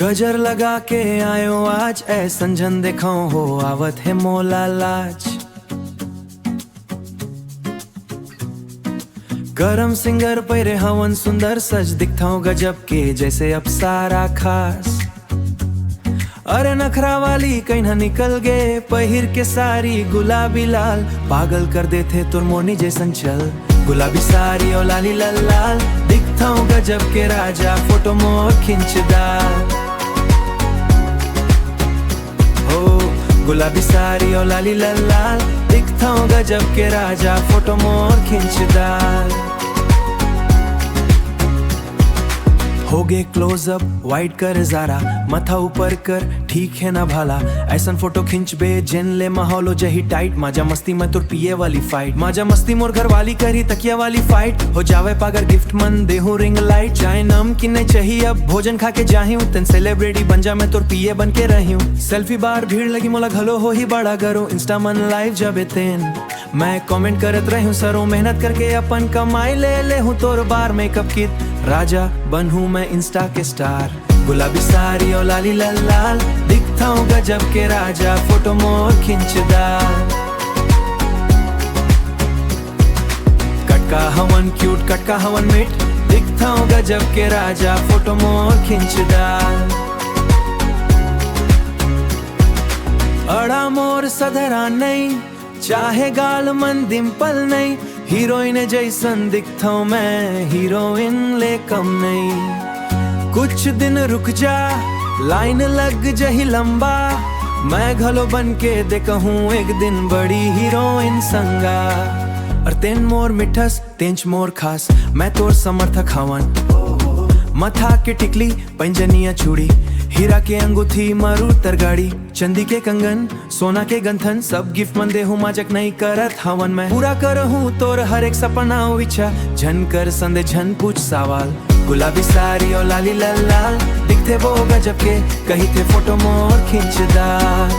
गजर लगा के आयो आज ऐ संजन देखाओ हो आवत है मोला लाज। गरम सिंगर पैरे हवन सुंदर सज दिखताओ गजब के जैसे अब सारा खास। अरे नखरा वाली कहीं निकल गए पहिर के सारी गुलाबी लाल, पागल कर देते तुर मोनी जैसन चल। गुलाबी सारी और लाली लाल लाल दिखताओ गजब के राजा फोटो मोर खिंचदार। गुलाबी सारी और लाली लाल लाल दिखताओ गजब के राजा फोटो मोर खिंचदार। हो गए क्लोजअप वाइड कर जारा मथा ऊपर कर ठीक है ना भाला। ऐसन फोटो खिंच बे जिन ले माहौलो जही टाइट। माजा मस्ती में तुर पिए वाली फाइट, माजा मस्ती मोर घर वाली करी तकिया वाली फाइट। हो जावे पागर गिफ्ट मन देहू रिंग लाइट। चाहे नम की नहीं चाहिए अब भोजन खा के जाहियूं तेन सेलिब्रिटी बन जा मैं तुर पिए बन के रहियूं। सेल्फी बार भीड़ लगी मोला घलो हो ही बड़ा करो इंस्टा मन लाइव जब तेन मैं कमेंट करत रहूं सरो मेहनत करके अपन कमाई ले हूं तोर बार मेकअप किट राजा बनूं मैं इंस्टा के स्टार। गुलाबी सारी और लाली लाल लाल दिखताओ गजब के राजा फोटो मोर खिंचदार। कटका हवन क्यूट कटका हवन मिट दिखताओ गजब के राजा फोटो मोर खिंचदार। अड़ा मोर सधरा नहीं चाहे गाल मन डिम्पल नहीं, हीरोइन जैसन दिखताओ मैं हीरोइन ले कम नहीं। कुछ दिन रुक जा लाइन लग जही लंबा, मैं घलो बन के देखूं एक दिन बड़ी हीरोइन संगा। और तेन मोर मिठस तेंच मोर खास मैं तोर समर्थक हवन। मथा के टिकली पंजनिया चूड़ी हीरा के अंगूठी मारू तरगाड़ी चंदी के कंगन सोना के गंथन सब गिफ्ट मन देहूं माजक नहीं करत हवन। मैं पूरा करहूं तोर हर एक सपना विचा झन कर संदे झन पूछ सवाल। गुलाबी सारी और लाली लाल लाल दिखते वो गजब के कही थे फोटो मोर खिंचदार।